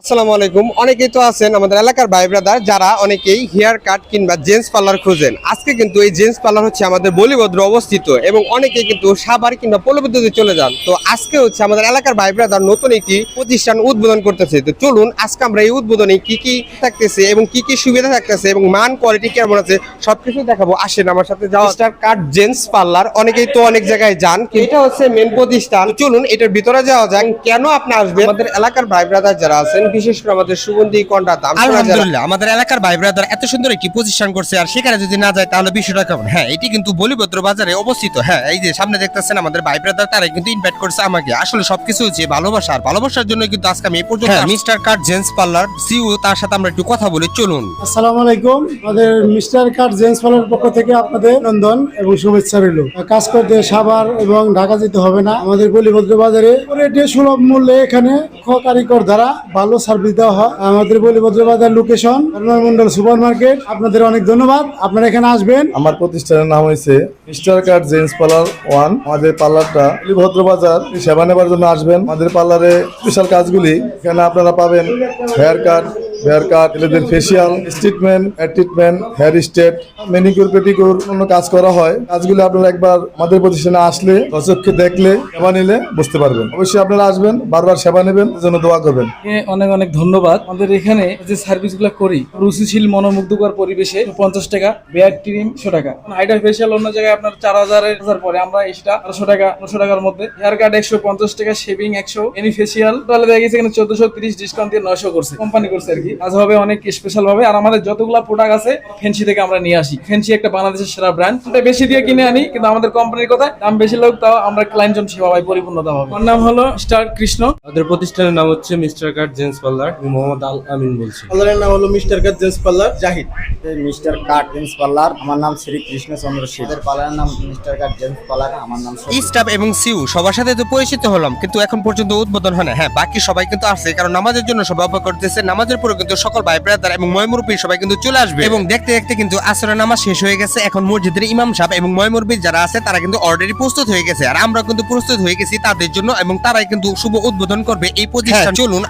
আসসালামু আলাইকুম। অনেকেই তো আছেন আমাদের এলাকার ভাই ব্রাদার যারা অনেকেই হেয়ার কাট কিংবা জেন্টস পার্লার খোঁজেন। আজকে কিন্তু এই জেন্টস পার্লার হচ্ছে আমাদের বলিভদ্র অবস্থিত এবং অনেকেই কিন্তু সাভার কিংবা পল্লবীতে চলে যান। তো আজকে হচ্ছে আমাদের এলাকার ভাই ব্রাদার নতুন একটি প্রতিষ্ঠান উদ্বোধন করতেছে। তো চলুন আজকে আমরা এই উদ্বোধনে কি কি থাকতেছে এবং কি কি সুবিধা থাকতেছে এবং মান কোয়ালিটি কেমন আছে সবকিছু দেখাবো। আসেন আমার সাথে যাওয়া স্টার কাট জেন্টস পার্লার। অনেকেই তো অনেক জায়গায় যান, এটা হচ্ছে মেন প্রতিষ্ঠান। চলুন এটার ভিতরে যাওয়া যাক। কেন আপনি আসবেন? আমাদের এলাকার ভাই ব্রাদার যারা আছেন, বিশেষ করে আমাদের সুগন্ধি কন্ডা দাম, আলহামদুলিল্লাহ আমাদের এলাকার ভাই ব্রাদার এত সুন্দর একটি প্রতিষ্ঠান করছে, আর সেখানে যদি না যায় তাহলে বিষয়টা কেমন। হ্যাঁ, এটি কিন্তু বলিভদ্র বাজারে অবস্থিত। হ্যাঁ, এই যে সামনে দেখতেছেন আমাদের ভাই ব্রাদার, তারাই কিন্তু ইনভাইট করছে আমাকে। আসলে সবকিছু হচ্ছে ভালোবাসার জন্য কিন্তু আজকে আমি এই পর্যন্ত মিস্টার কাট জেন্টস পার্লার সিইও, তার সাথে আমরা একটু কথা বলি। চলুন। আসসালামু আলাইকুম। আমাদের মিস্টার কাট জেন্টস পার্লারের পক্ষ থেকে আপনাদের অভিনন্দন এবং শুভেচ্ছা রইল। কাজ করতে সাভার এবং ঢাকা যেতে হবে না। আমাদের বলিভদ্র বাজারে রেটে সুলভ মূল্যে এখানে কারিগর দ্বারা ভালো সার্ভিস দেওয়া হয়। আমাদের বলিভদ্র বাজার লোকেশন মন্ডল সুপার মার্কেট। আপনাদের অনেক ধন্যবাদ, আপনারা এখানে আসবেন। আমার প্রতিষ্ঠানের নাম হয়েছে মিস্টার কাট জেন্টস পার্লার 1। আমাদের পার্লারটা বলিভদ্র বাজার। সেবা নেবার জন্য আসবেন। আমাদের পার্লারে স্পেশাল কাজগুলি এখানে আপনারা পাবেন: হেয়ার কাট, ছেলেদের facial, treatment, hair straight, manicure, pedicure, অন্য কাজ করা হয়। কাজগুলি আপনারা একবার আমাদের প্রতিষ্ঠানে আসলে, দর্শককে দেখলে, সেবা নিলে বুঝতে পারবেন। অবশ্যই আপনারা আসবেন, বারবার সেবা নেবেন, জন্য দোয়া করবেন। অনেক অনেক ধন্যবাদ। আমাদের এখানে যে সার্ভিসগুলো করি, রুচিশীল মনোমুগ্ধকর পরিবেশে 50 টাকা, বেয়ার ট্রিম 100 টাকা, হাইড্রা ফেসিয়াল অন্য জায়গায় আপনার 4000 পরে, আমরা এটা 100 টাকা, 900 টাকার মধ্যে। হেয়ার কাট 150 টাকা, শেভিং 100, এনি ফেসিয়াল তাহলে দেখা গেছে এখানে 1430 ডিসকাউন্ট দিয়ে 900 করছে, কোম্পানি করছে আর কি। কাজ হবে অনেক স্পেশাল ভাবে। আর আমাদের যতগুলা প্রোডাক্ট আছে ফেন্সি থেকে আমরা নিয়ে আসি। ফেন্সি একটা বাংলাদেশের সেরা ব্র্যান্ড, এটা বেশি দিয়ে কিনে আনি, কিন্তু আমাদের কোম্পানির কথা দাম বেশি লোক, তাও আমরা ক্লায়েন্ট সেবা পাই, পরিপূর্ণতা হবে। আমার নাম হলো স্টার কৃষ্ণ। আমাদের প্রতিষ্ঠানের নাম হচ্ছে মিস্টার কাট জেন্টস পার্লার। আমি মোহাম্মদ আল আমিন বলছি। পার্লারের নাম হলো মিস্টার কাট জেন্টস পার্লার জাহিদ। মিস্টার কাট জেন্টস পার্লার, আমার নাম শ্রী কৃষ্ণ চন্দ্র শীল। পার্লারের নাম মিস্টার কাট জেন্টস পার্লার, আমার নাম স্টাফ এবং সিইও সবার সাথে তো পরিচিত হলাম, কিন্তু এখন পর্যন্ত উদ্বোধন হয় না। হ্যাঁ, বাকি সবাই কিন্তু আসছে, কারণ নামাজের জন্য সবাই অপেক্ষা করতেছে। নামাজের পরে কিন্তু সকল ভাই ব্রাদার এবং ময়মুরব্বী সবাই কিন্তু চলে আসবে, এবং দেখতে দেখতে কিন্তু আসরের নামাজ শেষ হয়ে গেছে। এখন মসজিদের ইমাম সাহেব এবং ময়মুরব্বী যারা আছে তারা কিন্তু অলরেডি প্রস্তুত হয়ে গেছে, আর আমরা কিন্তু প্রস্তুত হয়ে গেছি তাদের জন্য, এবং তারাই কিন্তু শুভ উদ্বোধন করবে এই প্রতিষ্ঠান। চলুন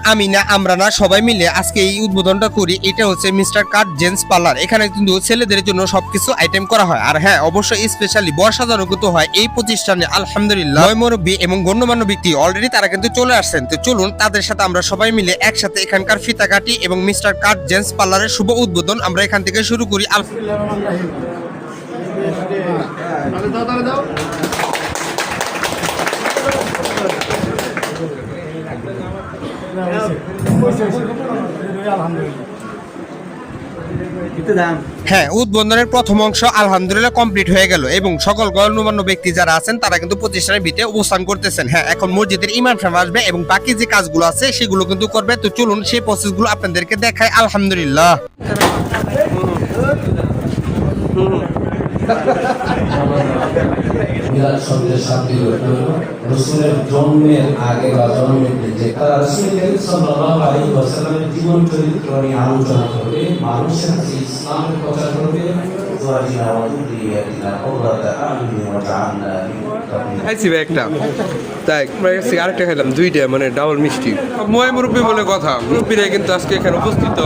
আমরা না সবাই মিলে আজকে এই উদ্বোধনটা করি। এটা হচ্ছে মিস্টার কাট জেন্টস পার্লার। এখানে কিন্তু ছেলেদের জন্য সবকিছু আইটেম করা হয়, আর হ্যাঁ অবশ্যই স্পেশালি বর্ষাদানও কিন্তু হয় এই প্রতিষ্ঠানে। আলহামদুলিল্লাহ, ময়মুরব্বী এবং গণ্যমান্য ব্যক্তি অলরেডি তারা কিন্তু চলে আসছেন। তো চলুন তাদের সাথে আমরা সবাই মিলে একসাথে এখানকার ফিতা কাটি এবং মিস্টার কাট জেন্টস পার্লারের শুভ উদ্বোধন আমরা এখান থেকে শুরু করি। হ্যাঁ, উদ্বোধনের প্রথম অংশ আলহামদুলিল্লাহ কমপ্লিট হয়ে গেল, এবং সকল গণ্যমান্য ব্যক্তি যারা আছেন তারা কিন্তু প্রতিষ্ঠানের ভিতরে অবস্থান করতেছেন। হ্যাঁ, এখন মসজিদের ইমাম সাহেব আসবে এবং বাকি যে কাজগুলো আছে সেগুলো কিন্তু করবে। তো চলুন সেই প্রসেসগুলো আপনাদেরকে দেখাই। আলহামদুলিল্লাহ। মিলাদ শব্দের শাব্দিক অর্থ হলো রাসূলের জন্মের আগে বা জন্মের যে রাসূল সাল্লাল্লাহু আলাইহি ওয়াসাল্লামের জীবন চরিত্র নিয়ে আলোচনা করবে, মানুষের কাছে ইসলামের প্রচার করবে। খাইছি ভাই একটা, তাই আরেকটা খাইলাম, দুইটা মানে ডাবল মিষ্টি। ময়মুরব্বী বলে কথা, মুরব্বীরা কিন্তু আজকে এখানে উপস্থিত,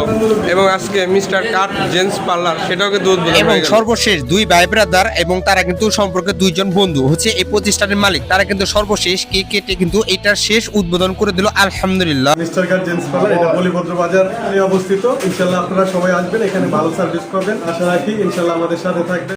এবং আজকে মিস্টার কাট জেন্টস পার্লার সেটাও কিন্তু উদ্বোধন এবং হয়ে গেল। সর্বশেষ দুই ভাই ব্রাদার, এবং তারা কিন্তু সম্পর্কে দুইজন বন্ধু হচ্ছে এই প্রতিষ্ঠানের মালিক, তারা কিন্তু সর্বশেষ কেক কেটে কিন্তু এটার শেষ উদ্বোধন করে দিল। আলহামদুলিল্লাহ। মিস্টার কাট জেন্টস পার্লার, এটা বলিভদ্র বাজার অবস্থিত। ইনশাআল্লাহ আপনারা সবাই আসবেন, এখানে ভালো সার্ভিস পাবেন। আশা রাখি ইনশাআল্লাহ আমাদের সাথে থাকবেন।